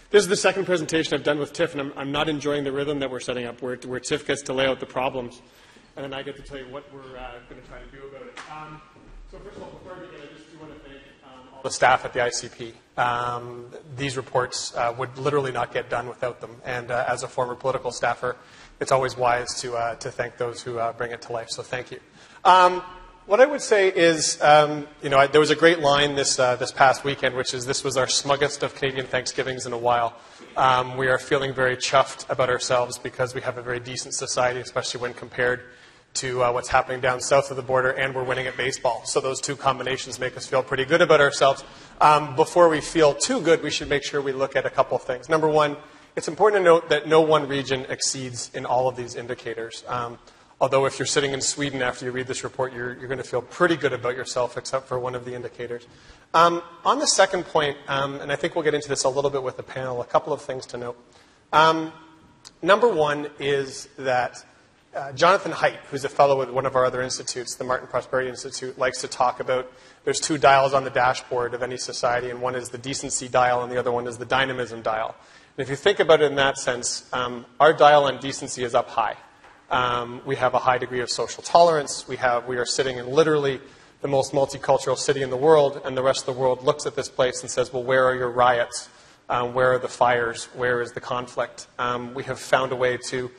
This is the second presentation I've done with Tiff, and I'm not enjoying the rhythm that we're setting up, where Tiff gets to lay out the problems, and then I get to tell you what we're going to try to do about it. So first of all, before I begin, I just do want to thank all the staff at the ICP. These reports would literally not get done without them, and as a former political staffer, it's always wise to thank those who bring it to life, so thank you. What I would say is, there was a great line this past weekend, which is, this was our smuggest of Canadian Thanksgivings in a while. We are feeling very chuffed about ourselves because we have a very decent society, especially when compared to what's happening down south of the border, and we're winning at baseball. So those two combinations make us feel pretty good about ourselves. Before we feel too good, we should make sure we look at a couple of things. Number one, it's important to note that no one region exceeds in all of these indicators. Although if you're sitting in Sweden after you read this report, you're going to feel pretty good about yourself, except for one of the indicators. On the second point, and I think we'll get into this a little bit with the panel, a couple of things to note. Number one is that Jonathan Haidt, who's a fellow at one of our other institutes, the Martin Prosperity Institute, likes to talk about there's two dials on the dashboard of any society, and one is the decency dial and the other one is the dynamism dial. And if you think about it in that sense, our dial on decency is up high. We have a high degree of social tolerance. We are sitting in literally the most multicultural city in the world, and the rest of the world looks at this place and says, well, where are your riots? Where are the fires? Where is the conflict? We have found a way to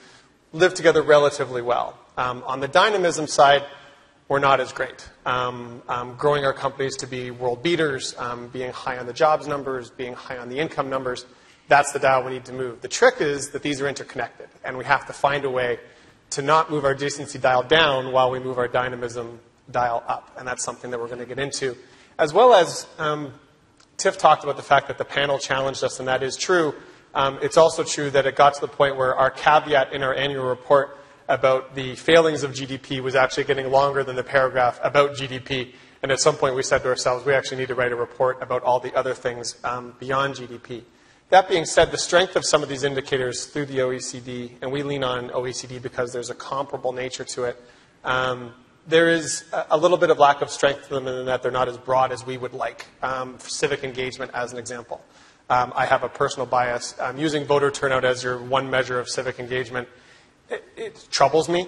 live together relatively well. On the dynamism side, we're not as great. Growing our companies to be world beaters, being high on the jobs numbers, being high on the income numbers, that's the dial we need to move. The trick is that these are interconnected, and we have to find a way to not move our decency dial down while we move our dynamism dial up. And that's something that we're going to get into. As well as Tiff talked about the fact that the panel challenged us, and that is true. It's also true that it got to the point where our caveat in our annual report about the failings of GDP was actually getting longer than the paragraph about GDP. And at some point we said to ourselves, we actually need to write a report about all the other things beyond GDP. That being said, the strength of some of these indicators through the OECD, and we lean on OECD because there's a comparable nature to it, there is a little bit of lack of strength to them in that they're not as broad as we would like. Civic engagement as an example. I have a personal bias. Using voter turnout as your one measure of civic engagement, it troubles me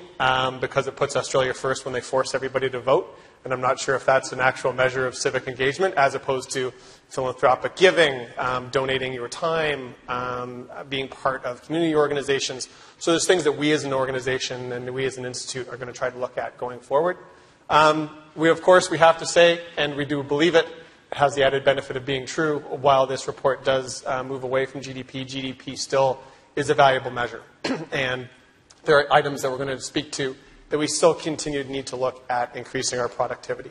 because it puts Australia first when they force everybody to vote. And I'm not sure if that's an actual measure of civic engagement as opposed to philanthropic giving, donating your time, being part of community organizations. So there's things that we as an organization and we as an institute are going to try to look at going forward. Of course, we have to say, and we do believe it, it has the added benefit of being true. While this report does move away from GDP, GDP still is a valuable measure. And there are items that we're going to speak to that we still continue to need to look at increasing our productivity.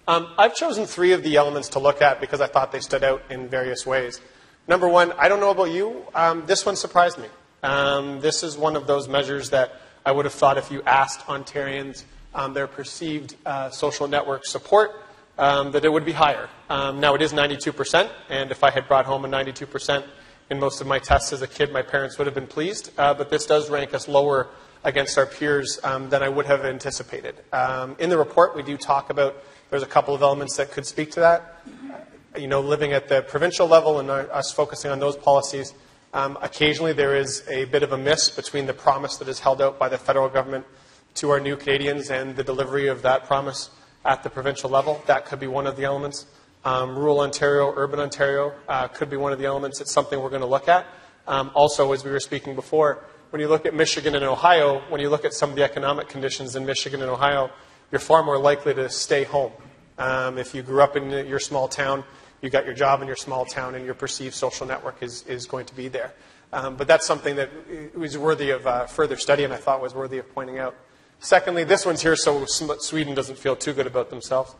I've chosen three of the elements to look at because I thought they stood out in various ways. Number one, I don't know about you, this one surprised me. This is one of those measures that I would have thought if you asked Ontarians their perceived social network support, that it would be higher. Now it is 92%, and if I had brought home a 92% in most of my tests as a kid, my parents would have been pleased, but this does rank us lower against our peers than I would have anticipated. In the report, we do talk about, there's a couple of elements that could speak to that. Living at the provincial level and us focusing on those policies, occasionally there is a bit of a miss between the promise that is held out by the federal government to our new Canadians and the delivery of that promise at the provincial level. That could be one of the elements. Rural Ontario, urban Ontario could be one of the elements. It's something we're going to look at. Also, as we were speaking before, when you look at Michigan and Ohio, when you look at some of the economic conditions in Michigan and Ohio, you're far more likely to stay home. If you grew up in your small town, you got your job in your small town, and your perceived social network is going to be there. But that's something that was worthy of further study, and I thought was worthy of pointing out. Secondly, this one's here so Sweden doesn't feel too good about themselves.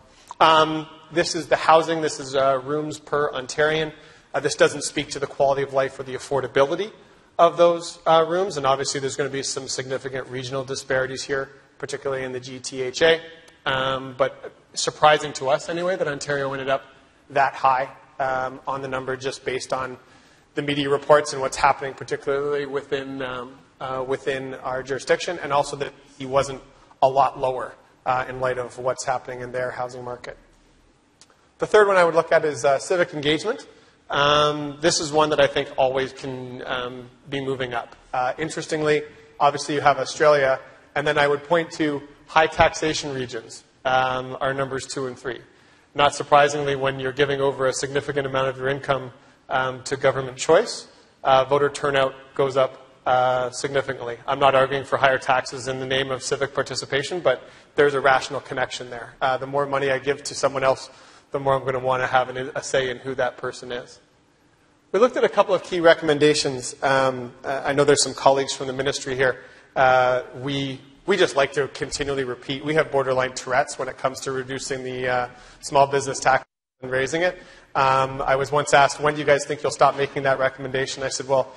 This is the housing. This is rooms per Ontarian. This doesn't speak to the quality of life or the affordability of those rooms, and obviously there's going to be some significant regional disparities here, particularly in the GTHA. But surprising to us anyway that Ontario ended up that high on the number just based on the media reports and what's happening particularly within our jurisdiction, and also that he wasn't a lot lower in light of what's happening in their housing market. The third one I would look at is civic engagement. This is one that I think always can be moving up. Interestingly, obviously you have Australia, and then I would point to high taxation regions are numbers 2 and 3. Not surprisingly, when you're giving over a significant amount of your income to government choice, voter turnout goes up significantly. I'm not arguing for higher taxes in the name of civic participation, but there's a rational connection there. The more money I give to someone else, the more I'm going to want to have a say in who that person is. We looked at a couple of key recommendations. I know there's some colleagues from the ministry here. We just like to continually repeat. We have borderline Tourette's when it comes to reducing the small business tax and raising it. I was once asked, when do you guys think you'll stop making that recommendation? I said, well,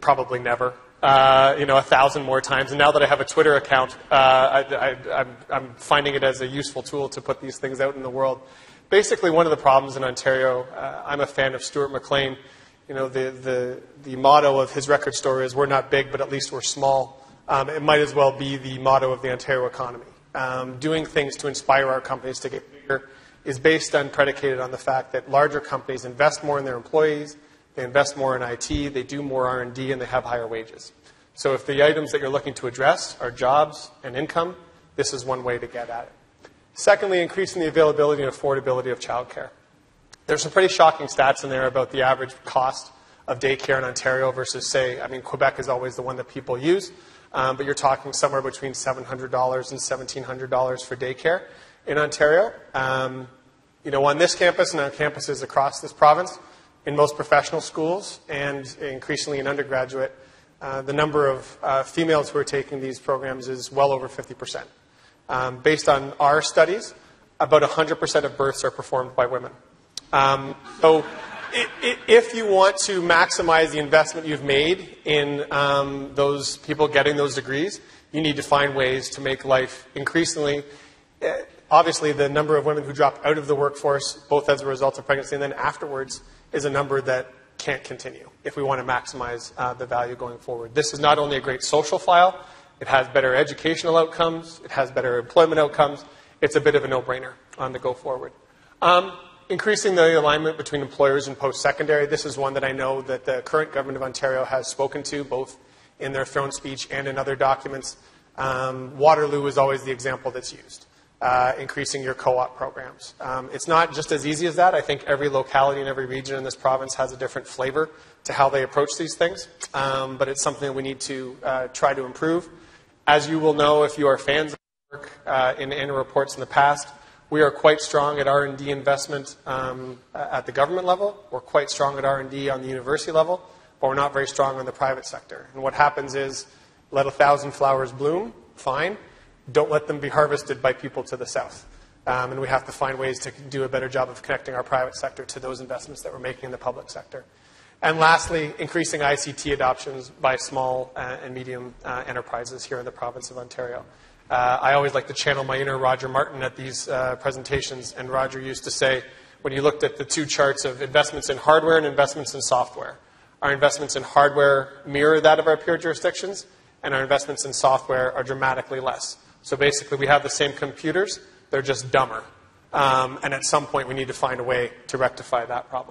probably never. 1,000 more times. And now that I have a Twitter account, I'm finding it as a useful tool to put these things out in the world. Basically, one of the problems in Ontario, I'm a fan of Stuart McLean. The motto of his record store is, we're not big, but at least we're small. It might as well be the motto of the Ontario economy. Doing things to inspire our companies to get bigger is based on, predicated on the fact that larger companies invest more in their employees, they invest more in IT, they do more R&D, and they have higher wages. So if the items that you're looking to address are jobs and income, this is one way to get at it. Secondly, increasing the availability and affordability of childcare. There's some pretty shocking stats in there about the average cost of daycare in Ontario versus, say, Quebec is always the one that people use, but you're talking somewhere between $700 and $1,700 for daycare in Ontario. On this campus and on campuses across this province, in most professional schools and increasingly in undergraduate, the number of females who are taking these programs is well over 50%. Based on our studies, about 100% of births are performed by women. So if you want to maximize the investment you've made in those people getting those degrees, you need to find ways to make life increasingly. Obviously, the number of women who drop out of the workforce, both as a result of pregnancy and then afterwards, is a number that can't continue if we want to maximize the value going forward. This is not only a great social file, it has better educational outcomes, it has better employment outcomes. It's a bit of a no-brainer on the go forward. Increasing the alignment between employers and post-secondary. This is one that I know that the current government of Ontario has spoken to, both in their throne speech and in other documents. Waterloo is always the example that's used. Increasing your co-op programs. It's not just as easy as that. I think every locality and every region in this province has a different flavor to how they approach these things, but it's something that we need to try to improve. As you will know if you are fans of work in annual reports in the past, we are quite strong at R&D investment at the government level. We're quite strong at R&D on the university level, but we're not very strong on the private sector. And what happens is, let 1,000 flowers bloom, fine. Don't let them be harvested by people to the south. And we have to find ways to do a better job of connecting our private sector to those investments that we're making in the public sector. And lastly, increasing ICT adoptions by small and medium enterprises here in the province of Ontario. I always like to channel my inner Roger Martin at these presentations, and Roger used to say, when you looked at the two charts of investments in hardware and investments in software, our investments in hardware mirror that of our peer jurisdictions, and our investments in software are dramatically less. So basically, we have the same computers, they're just dumber. And at some point, we need to find a way to rectify that problem.